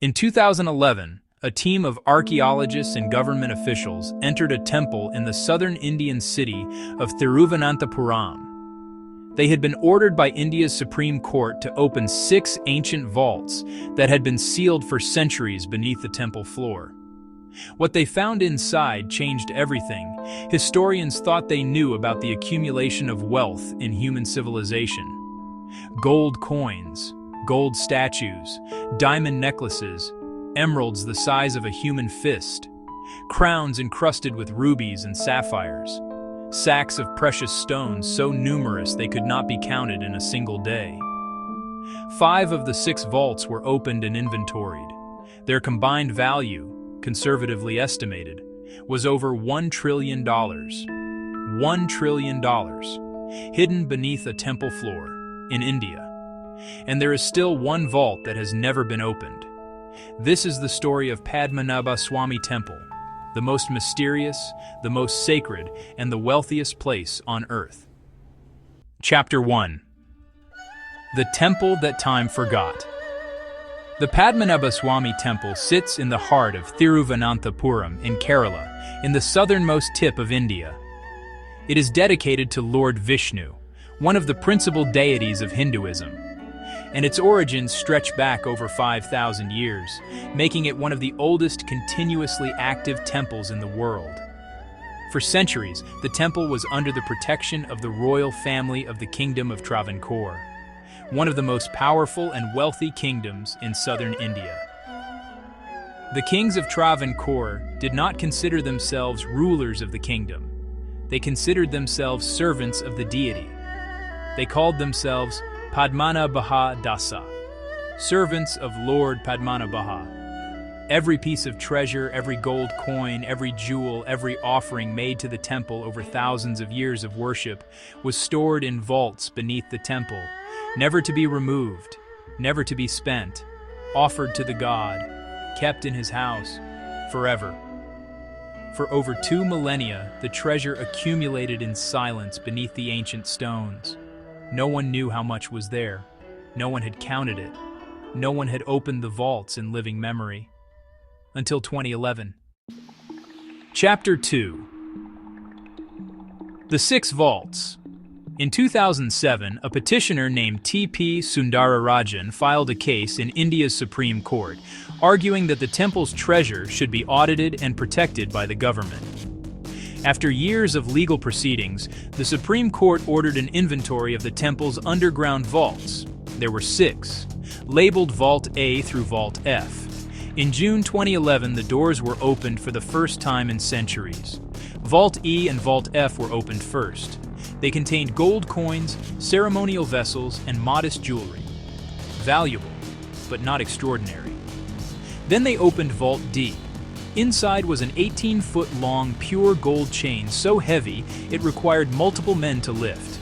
In 2011, a team of archaeologists and government officials entered a temple in the southern Indian city of Thiruvananthapuram. They had been ordered by India's Supreme Court to open 6 ancient vaults that had been sealed for centuries beneath the temple floor. What they found inside changed everything. Historians thought they knew about the accumulation of wealth in human civilization. Gold coins, gold statues, diamond necklaces, emeralds the size of a human fist, crowns encrusted with rubies and sapphires, sacks of precious stones so numerous they could not be counted in a single day. 5 of the 6 vaults were opened and inventoried. Their combined value, conservatively estimated, was over $1 trillion. $1 trillion, hidden beneath a temple floor in India. And there is still one vault that has never been opened. This is the story of Padmanabhaswamy Temple, the most mysterious, the most sacred, and the wealthiest place on earth. Chapter 1. The Temple That Time Forgot. The Padmanabhaswamy Temple sits in the heart of Thiruvananthapuram in Kerala, in the southernmost tip of India. It is dedicated to Lord Vishnu, one of the principal deities of Hinduism, and its origins stretch back over 5,000 years, making it one of the oldest continuously active temples in the world. For centuries, the temple was under the protection of the royal family of the Kingdom of Travancore, one of the most powerful and wealthy kingdoms in southern India. The kings of Travancore did not consider themselves rulers of the kingdom. They considered themselves servants of the deity. They called themselves Padmanabhaswamy, servants of Lord Padmanabha. Every piece of treasure, every gold coin, every jewel, every offering made to the temple over thousands of years of worship was stored in vaults beneath the temple, never to be removed, never to be spent, offered to the god, kept in his house, forever. For over 2 millennia, the treasure accumulated in silence beneath the ancient stones. No one knew how much was there. No one had counted it. No one had opened the vaults in living memory. Until 2011. Chapter 2. The 6 Vaults. In 2007, a petitioner named T.P. Sundararajan filed a case in India's Supreme Court, arguing that the temple's treasure should be audited and protected by the government. After years of legal proceedings, the Supreme Court ordered an inventory of the temple's underground vaults. There were 6, labeled Vault A through Vault F. In June 2011, the doors were opened for the first time in centuries. Vault E and Vault F were opened first. They contained gold coins, ceremonial vessels, and modest jewelry. Valuable, but not extraordinary. Then they opened Vault D. Inside was an 18-foot-long pure gold chain so heavy it required multiple men to lift,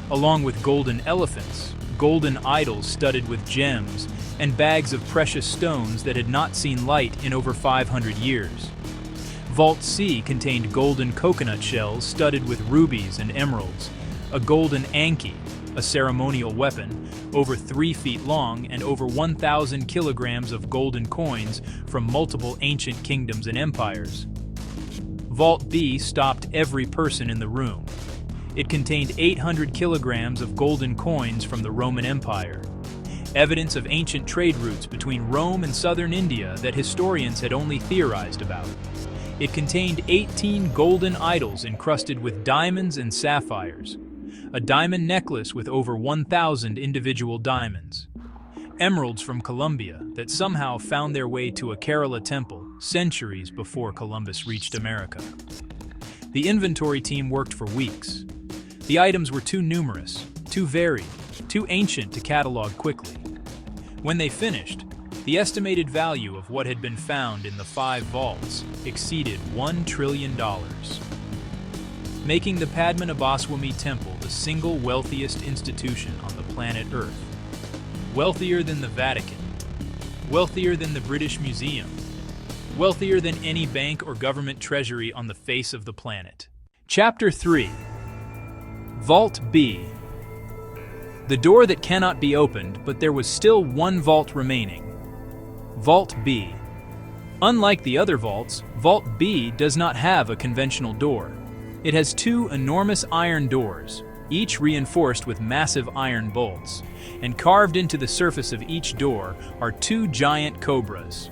along with golden elephants, golden idols studded with gems, and bags of precious stones that had not seen light in over 500 years. Vault C contained golden coconut shells studded with rubies and emeralds, a golden anki, a ceremonial weapon, over 3 feet long, and over 1,000 kilograms of golden coins from multiple ancient kingdoms and empires. Vault B stopped every person in the room. It contained 800 kilograms of golden coins from the Roman Empire, evidence of ancient trade routes between Rome and southern India that historians had only theorized about. It contained 18 golden idols encrusted with diamonds and sapphires, a diamond necklace with over 1,000 individual diamonds, emeralds from Colombia that somehow found their way to a Kerala temple centuries before Columbus reached America. The inventory team worked for weeks. The items were too numerous, too varied, too ancient to catalog quickly. When they finished, the estimated value of what had been found in the 5 vaults exceeded $1 trillion, making the Padmanabhaswamy Temple the single wealthiest institution on the planet Earth. Wealthier than the Vatican, wealthier than the British Museum, wealthier than any bank or government treasury on the face of the planet. Chapter 3. Vault B. The door that cannot be opened, but there was still one vault remaining. Vault B. Unlike the other vaults, Vault B does not have a conventional door. It has two enormous iron doors, each reinforced with massive iron bolts, and carved into the surface of each door are two giant cobras.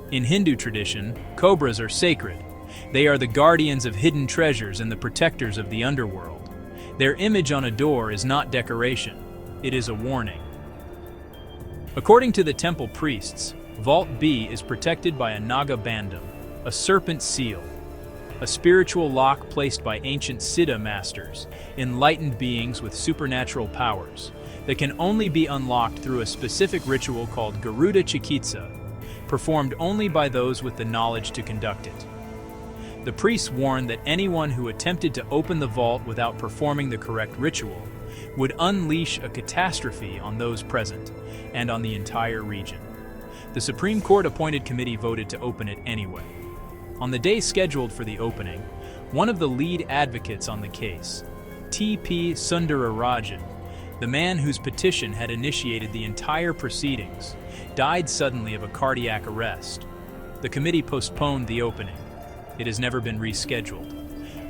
In Hindu tradition, cobras are sacred. They are the guardians of hidden treasures and the protectors of the underworld. Their image on a door is not decoration, it is a warning. According to the temple priests, Vault B is protected by a Naga Bandham, a serpent seal, a spiritual lock placed by ancient Siddha masters, enlightened beings with supernatural powers, that can only be unlocked through a specific ritual called Garuda Chikitsa, performed only by those with the knowledge to conduct it. The priests warned that anyone who attempted to open the vault without performing the correct ritual would unleash a catastrophe on those present and on the entire region. The Supreme Court-appointed committee voted to open it anyway. On the day scheduled for the opening, one of the lead advocates on the case, T.P. Sundararajan, the man whose petition had initiated the entire proceedings, died suddenly of a cardiac arrest. The committee postponed the opening. It has never been rescheduled.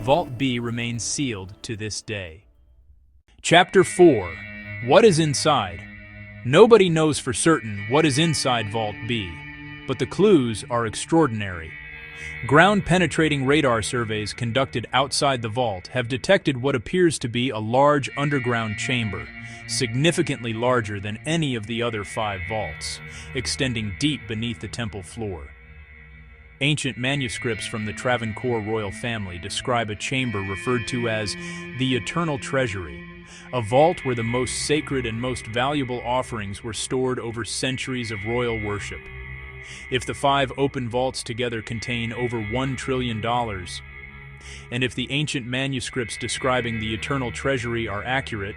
Vault B remains sealed to this day. Chapter 4. What is inside? Nobody knows for certain what is inside Vault B, but the clues are extraordinary. Ground-penetrating radar surveys conducted outside the vault have detected what appears to be a large underground chamber, significantly larger than any of the other 5 vaults, extending deep beneath the temple floor. Ancient manuscripts from the Travancore royal family describe a chamber referred to as the Eternal Treasury, a vault where the most sacred and most valuable offerings were stored over centuries of royal worship. If the 5 open vaults together contain over $1 trillion, and if the ancient manuscripts describing the Eternal Treasury are accurate,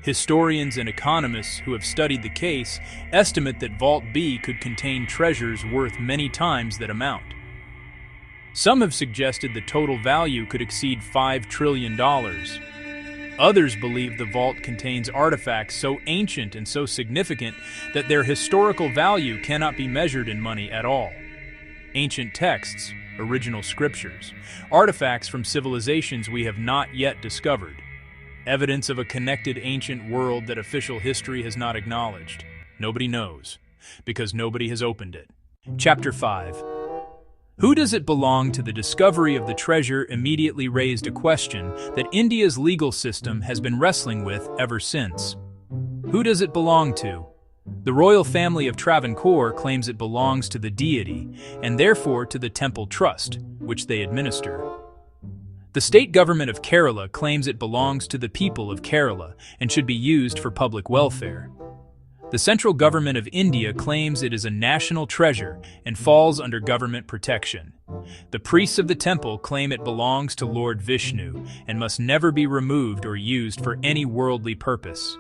historians and economists who have studied the case estimate that Vault B could contain treasures worth many times that amount. Some have suggested the total value could exceed $5 trillion. Others believe the vault contains artifacts so ancient and so significant that their historical value cannot be measured in money at all. Ancient texts, original scriptures, artifacts from civilizations we have not yet discovered, evidence of a connected ancient world that official history has not acknowledged. Nobody knows, because nobody has opened it. Chapter 5. Who does it belong to? The discovery of the treasure immediately raised a question that India's legal system has been wrestling with ever since. Who does it belong to? The royal family of Travancore claims it belongs to the deity, and therefore to the temple trust, which they administer. The state government of Kerala claims it belongs to the people of Kerala and should be used for public welfare. The central government of India claims it is a national treasure and falls under government protection. The priests of the temple claim it belongs to Lord Vishnu and must never be removed or used for any worldly purpose.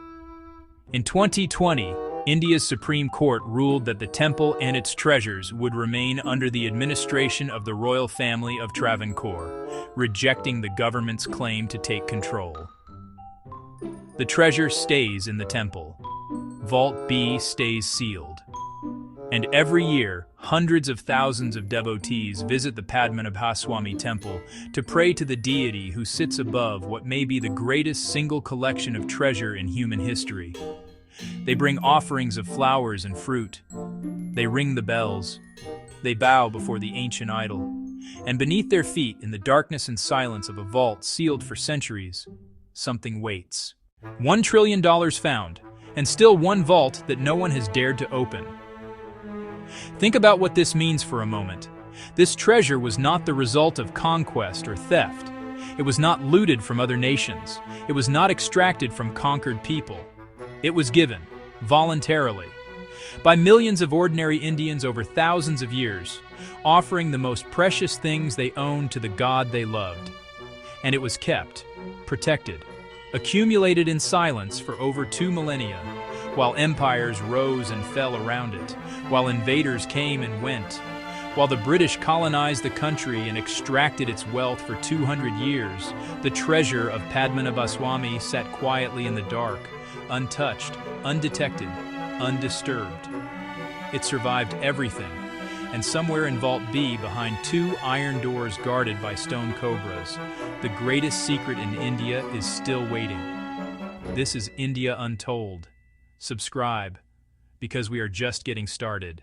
In 2020, India's Supreme Court ruled that the temple and its treasures would remain under the administration of the royal family of Travancore, rejecting the government's claim to take control. The treasure stays in the temple. Vault B stays sealed. And every year, hundreds of thousands of devotees visit the Padmanabhaswamy temple to pray to the deity who sits above what may be the greatest single collection of treasure in human history. They bring offerings of flowers and fruit. They ring the bells. They bow before the ancient idol. And beneath their feet, in the darkness and silence of a vault sealed for centuries, something waits. $1 trillion found, and still one vault that no one has dared to open. Think about what this means for a moment. This treasure was not the result of conquest or theft. It was not looted from other nations. It was not extracted from conquered people. It was given, voluntarily, by millions of ordinary Indians over thousands of years, offering the most precious things they owned to the God they loved. And it was kept, protected, accumulated in silence for over 2 millennia, while empires rose and fell around it, while invaders came and went, while the British colonized the country and extracted its wealth for 200 years. The treasure of Padmanabhaswamy sat quietly in the dark, untouched, undetected, undisturbed. It survived everything, and somewhere in Vault B, behind two iron doors guarded by stone cobras, the greatest secret in India is still waiting. This is India Untold. Subscribe, because we are just getting started.